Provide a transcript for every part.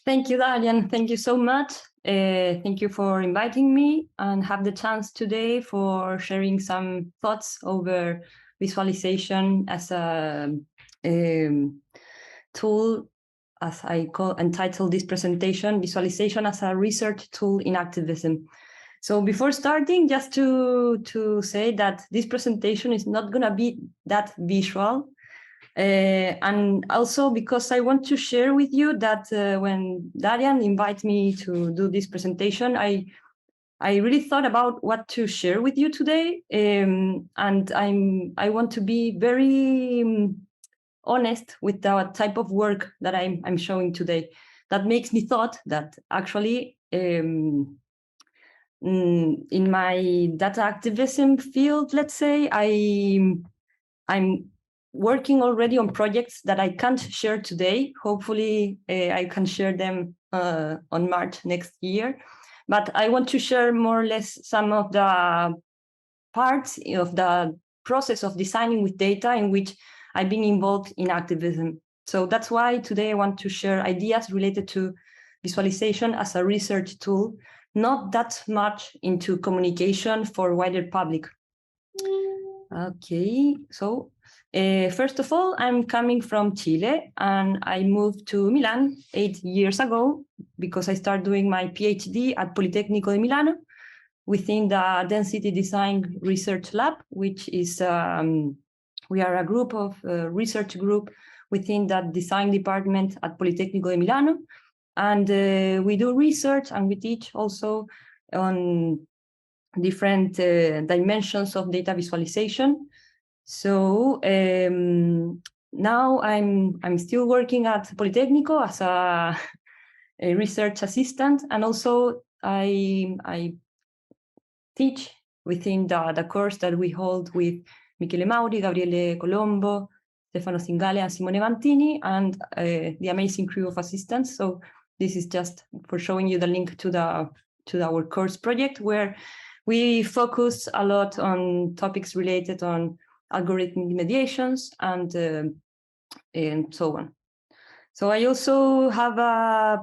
Thank you, Darian. Thank you so much. Thank you for inviting me and have the chance today for sharing some thoughts over visualization as a tool, as I entitled this presentation, visualization as a research tool in activism. So before starting, just to say that this presentation is not going to be that visual. And also because I want to share with you that when Darian invited me to do this presentation, I really thought about what to share with you today. And I want to be very honest with the type of work that I'm showing today. That makes me thought that actually in my data activism field, let's say, I'm working already on projects that I can't share today. Hopefully, I can share them on March next year. But I want to share more or less some of the parts of the process of designing with data in which I've been involved in activism. So that's why today I want to share ideas related to visualization as a research tool, not that much into communication for wider public. Okay, so first of all, I'm coming from Chile and I moved to Milan 8 years ago because I started doing my PhD at Politecnico di Milano within the Density Design Research Lab, which is, we are a group of research group within that design department at Politecnico di Milano. And we do research and we teach also on different dimensions of data visualization. So now I'm still working at Politecnico as a research assistant, and also I teach within the course that we hold with Michele Mauri, Gabriele Colombo, Stefano Singale, and Simone Vantini, and the amazing crew of assistants. So this is just for showing you the link to our course project, where we focus a lot on topics related on algorithmic mediations and so on. So I also have I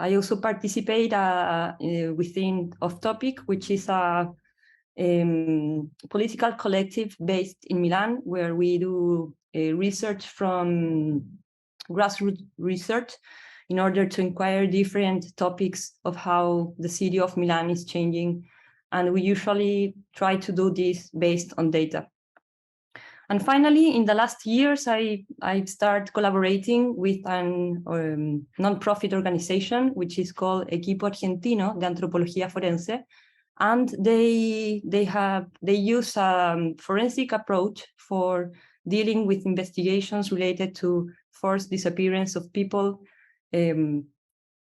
also participate within Off Topic, which is a political collective based in Milan, where we do research from grassroots research in order to inquire different topics of how the city of Milan is changing. And we usually try to do this based on data. And finally, in the last years, I started collaborating with a non-profit organization, which is called Equipo Argentino de Antropología Forense. And they use a forensic approach for dealing with investigations related to forced disappearance of people.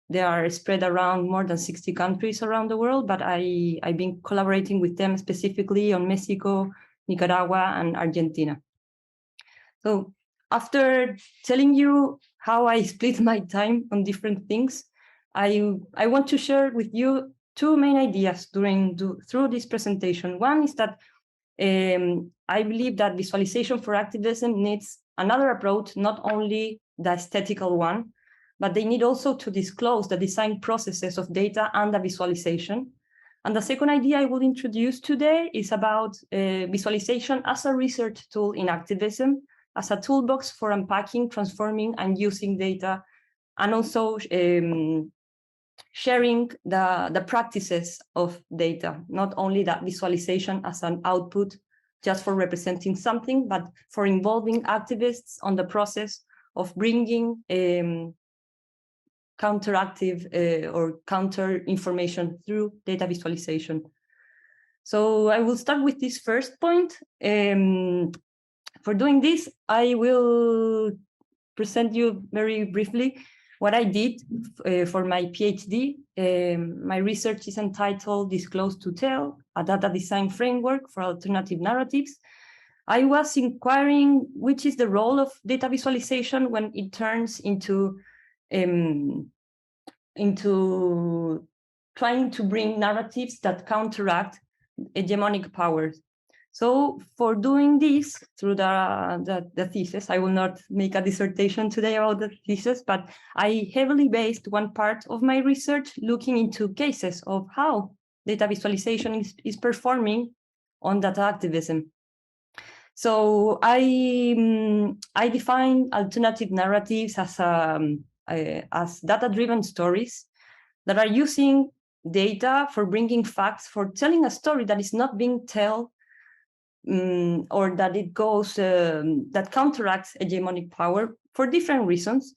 They are spread around more than 60 countries around the world, but I've been collaborating with them specifically on Mexico, Nicaragua, and Argentina. So after telling you how I split my time on different things, I want to share with you two main ideas through this presentation. One is that I believe that visualization for activism needs another approach, not only the aesthetical one, but they need also to disclose the design processes of data and the visualization. And the second idea I will introduce today is about visualization as a research tool in activism, as a toolbox for unpacking, transforming, and using data, and also sharing the practices of data, not only that visualization as an output just for representing something, but for involving activists on the process of bringing counteractive or counter information through data visualization. So I will start with this first point. For doing this, I will present you very briefly what I did for my PhD. My research is entitled Disclose to Tell, a data design framework for alternative narratives. I was inquiring which is the role of data visualization when it turns into trying to bring narratives that counteract hegemonic powers. So for doing this through the thesis, I will not make a dissertation today about the thesis, but I heavily based one part of my research looking into cases of how data visualization is performing on data activism. So I define alternative narratives as data-driven stories that are using data for bringing facts, for telling a story that is not being told, or that it goes, that counteracts hegemonic power for different reasons,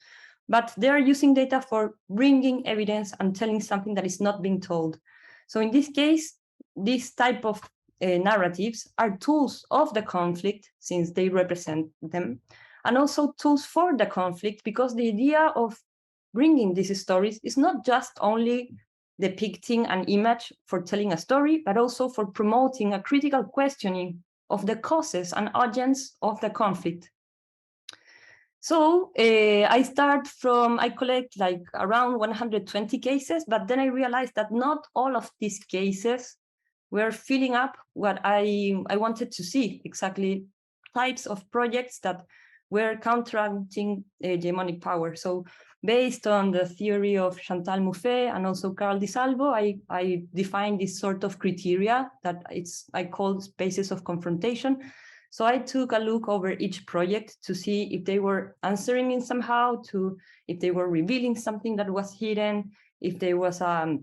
but they are using data for bringing evidence and telling something that is not being told. So in this case, this type of narratives are tools of the conflict, since they represent them, and also tools for the conflict, because the idea of bringing these stories is not just only depicting an image for telling a story, but also for promoting a critical questioning of the causes and agents of the conflict. So I collect like around 120 cases, but then I realized that not all of these cases were filling up what I wanted to see, exactly types of projects that were counteracting hegemonic power. So based on the theory of Chantal Mouffe and also Carl Di Salvo, I defined this sort of criteria that I called spaces of confrontation. So I took a look over each project to see if they were answering in somehow, if they were revealing something that was hidden, if there was a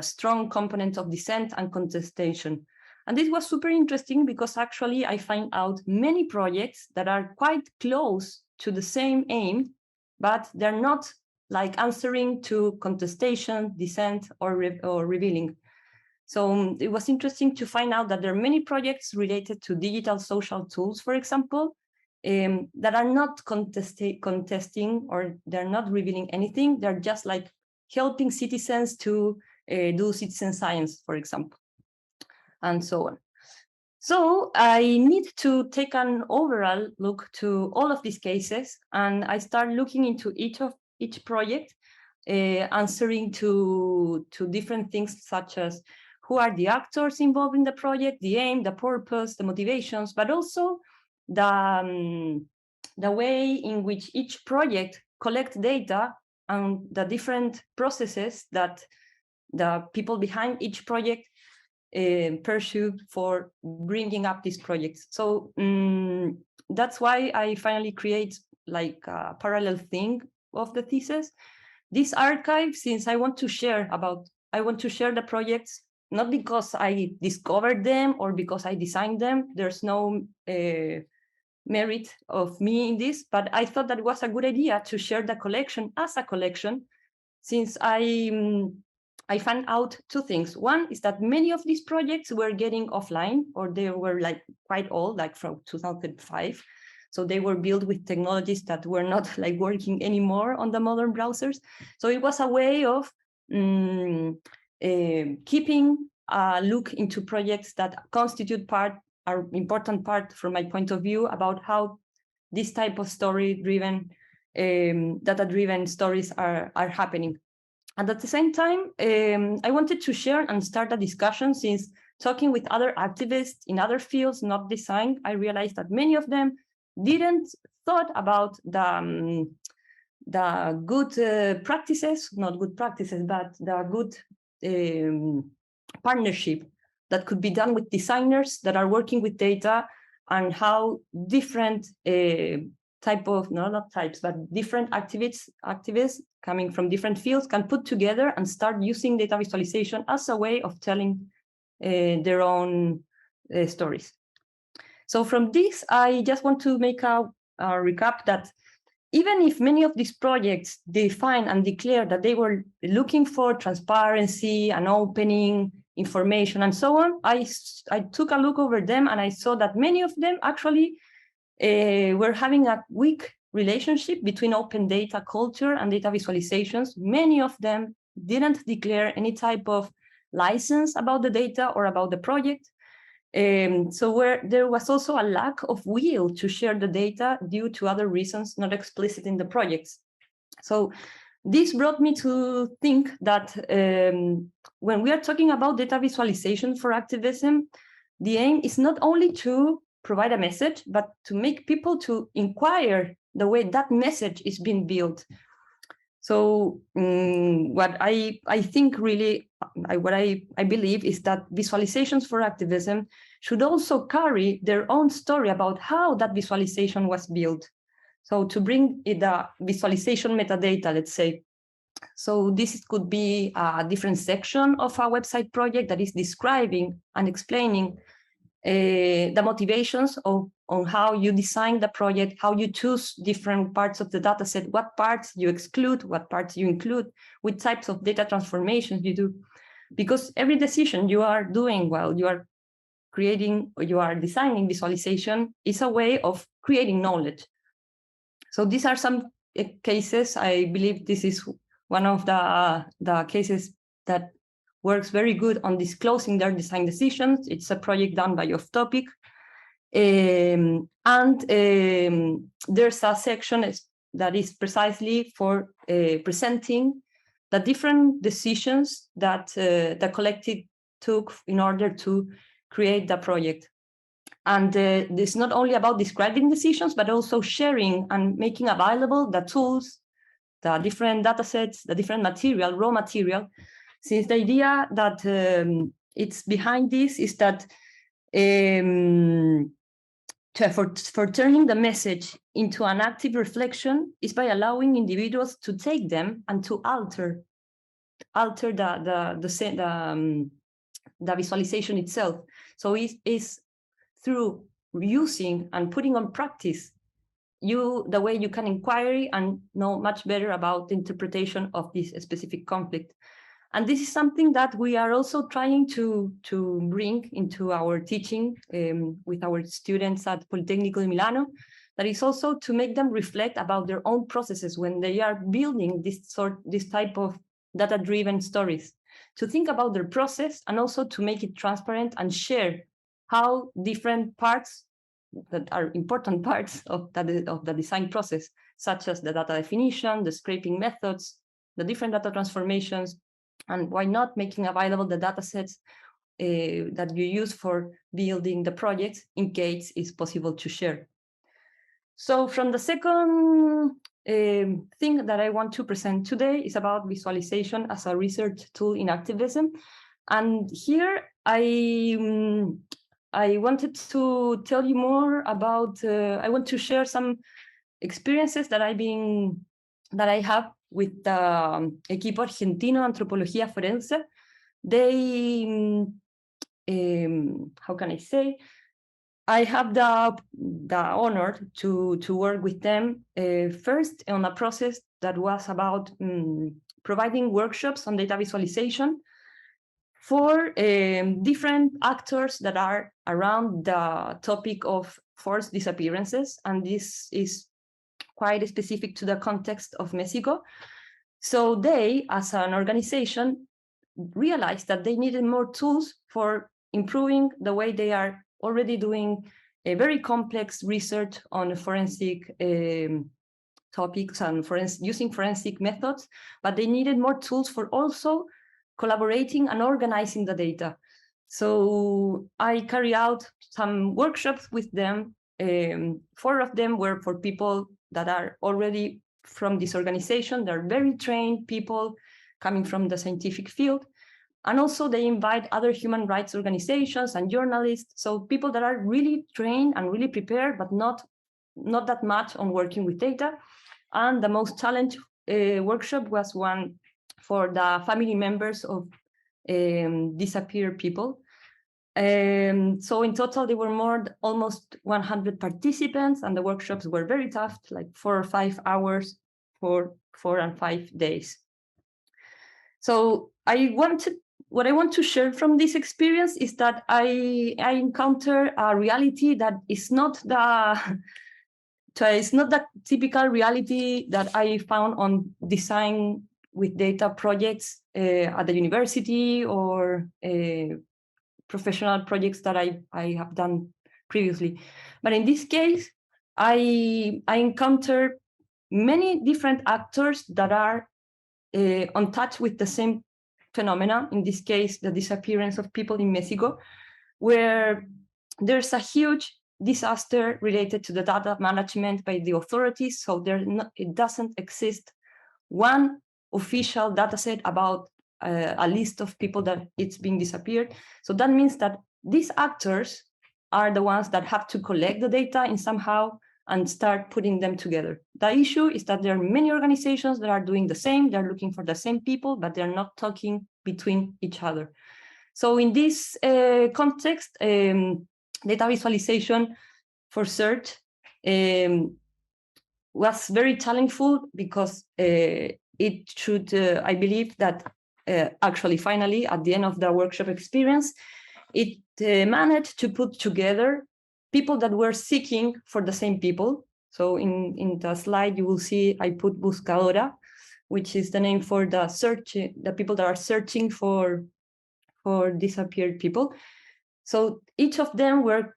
strong component of dissent and contestation. And this was super interesting because actually I find out many projects that are quite close to the same aim, but they're not like answering to contestation, dissent, or revealing. So it was interesting to find out that there are many projects related to digital social tools, for example, that are not contesting, or they're not revealing anything. They're just like helping citizens to do citizen science, for example, and so on. So I need to take an overall look to all of these cases, and I start looking into each project, answering to different things such as who are the actors involved in the project, the aim, the purpose, the motivations, but also the way in which each project collects data and the different processes that the people behind each project pursue for bringing up these projects. So that's why I finally create like a parallel thing of the thesis. This archive, since I want to share the projects, not because I discovered them or because I designed them. There's no merit of me in this, but I thought that it was a good idea to share the collection as a collection, since I found out two things. One is that many of these projects were getting offline, or they were like quite old, like from 2005. So they were built with technologies that were not like working anymore on the modern browsers. So it was a way of keeping a look into projects that constitute are important part from my point of view about how this type of story-driven, data-driven stories are happening. And at the same time, I wanted to share and start a discussion, since talking with other activists in other fields, not design, I realized that many of them didn't thought about the good practices, not good practices, but the good partnership that could be done with designers that are working with data, and how different type of, not types, but different activists coming from different fields can put together and start using data visualization as a way of telling their own stories. So from this, I just want to make a recap that even if many of these projects define and declare that they were looking for transparency and opening information and so on, I took a look over them and I saw that many of them actually were having a weak relationship between open data culture and data visualizations. Many of them didn't declare any type of license about the data or about the project. So where there was also a lack of will to share the data due to other reasons not explicit in the projects. So this brought me to think that when we are talking about data visualization for activism, the aim is not only to provide a message, but to make people to inquire the way that message is being built. So what I think really, what I believe is that visualizations for activism should also carry their own story about how that visualization was built. So to bring the visualization metadata, let's say. So this could be a different section of a website project that is describing and explaining the motivations on how you design the project, how you choose different parts of the data set, what parts you exclude, what parts you include, which types of data transformations you do. Because every decision you are doing while you are creating or you are designing visualization is a way of creating knowledge. So these are some cases. I believe this is one of the cases that works very good on disclosing their design decisions. It's a project done by Off Topic. There's a section that is precisely for presenting the different decisions that the collective took in order to create the project. And it's not only about describing decisions, but also sharing and making available the tools, the different data sets, the different material, raw material, since the idea that it's behind this is that for turning the message into an active reflection is by allowing individuals to take them and to alter the visualization itself. So it's through using and putting on practice the way you can inquiry and know much better about the interpretation of this specific conflict. And this is something that we are also trying to bring into our teaching with our students at Politecnico di Milano. That is also to make them reflect about their own processes when they are building this type of data-driven stories, to think about their process and also to make it transparent and share how different parts that are important parts of the design process, such as the data definition, the scraping methods, the different data transformations, and why not making available the data sets that you use for building the project in case it's possible to share. So from the second thing that I want to present today is about visualization as a research tool in activism. And here I wanted to tell you more about, I want to share some experiences that I have with the equipo argentino Antropología Forense. They, how can I say? I have the honor to work with them first on a process that was about providing workshops on data visualization for different actors that are around the topic of forced disappearances. And this is quite specific to the context of Mexico. So they, as an organization, realized that they needed more tools for improving the way they are already doing a very complex research on forensic topics and using forensic methods, but they needed more tools for also collaborating and organizing the data. So I carry out some workshops with them. 4 of them were for people that are already from this organization. They're very trained people coming from the scientific field. And also they invite other human rights organizations and journalists. So people that are really trained and really prepared, but not that much on working with data. And the most challenging workshop was one for the family members of disappeared people. So in total, there were almost 100 participants, and the workshops were very tough, like 4 or 5 hours for 4 and 5 days. So what I want to share from this experience is that I encounter a reality that is not the typical reality that I found on design with data projects at the university or professional projects that I have done previously. But in this case, I encounter many different actors that are on touch with the same phenomena, in this case, the disappearance of people in Mexico. where there's a huge disaster related to the data management by the authorities. So it doesn't exist one official data set about a list of people that it's being disappeared. So that means that these actors are the ones that have to collect the data in somehow and start putting them together. The issue is that there are many organizations that are doing the same, they're looking for the same people, but they're not talking between each other. So in this context, data visualization for search was very challenging because it should, I believe that actually finally at the end of the workshop experience, it managed to put together people that were seeking for the same people. So in the slide, you will see I put buscadora, which is the name for the people that are searching for disappeared people. So each of them were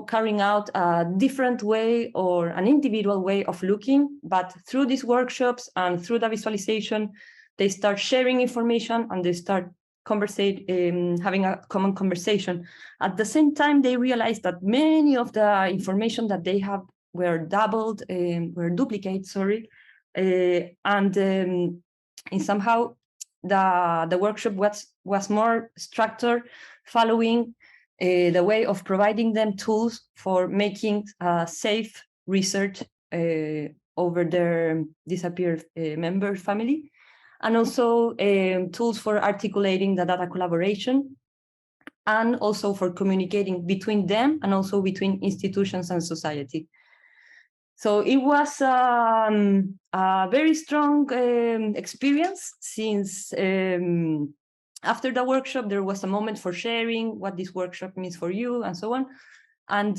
carrying out a different way or an individual way of looking, but through these workshops and through the visualization, they start sharing information and they start having a common conversation. At the same time, they realized that many of the information that they have were duplicated, and in somehow the workshop was more structured, following the way of providing them tools for making safe research over their disappeared member family, and also tools for articulating the data collaboration, and also for communicating between them and also between institutions and society. So it was a very strong experience, since after the workshop, there was a moment for sharing what this workshop means for you and so on. And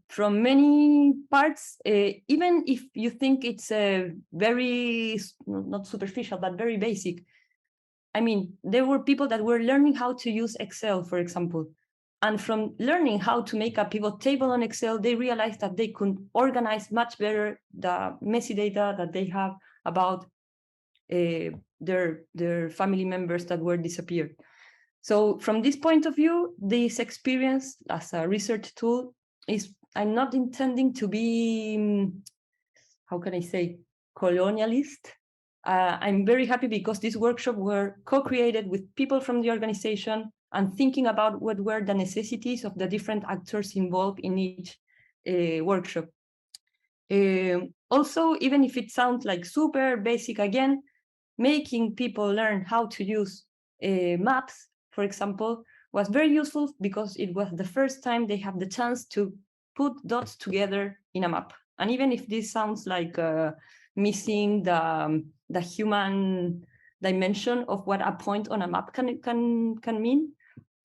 from many parts, even if you think it's very, not superficial, but very basic, I mean, there were people that were learning how to use Excel, for example. And from learning how to make a pivot table on Excel, they realized that they could organize much better the messy data that they have about their family members that were disappeared. So from this point of view, this experience as a research tool I'm not intending to be, how can I say, colonialist. I'm very happy because this workshop were co-created with people from the organization and thinking about what were the necessities of the different actors involved in each workshop. Also, even if it sounds like super basic again, making people learn how to use maps, for example, was very useful because it was the first time they have the chance to put dots together in a map. And even if this sounds like missing the human dimension of what a point on a map can mean,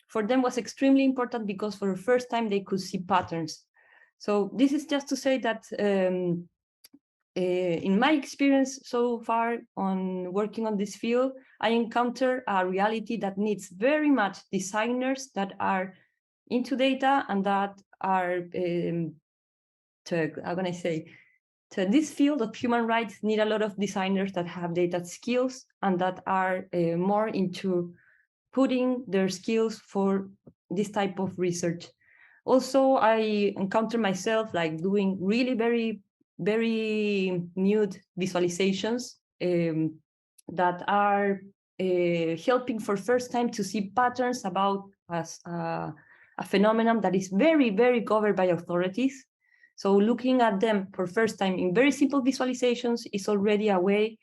for them was extremely important because for the first time they could see patterns. So this is just to say that in my experience so far on working on this field, I encounter a reality that needs very much designers that are into data and that are, how can I say, to this field of human rights need a lot of designers that have data skills and that are more into putting their skills for this type of research. Also, I encounter myself like doing really very, very nude visualizations that are helping for first time to see patterns about a phenomenon that is very, very covered by authorities. So looking at them for first time in very simple visualizations is already a way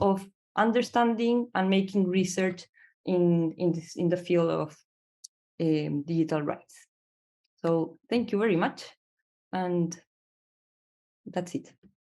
of understanding and making research in the field of digital rights. So thank you very much. And that's it.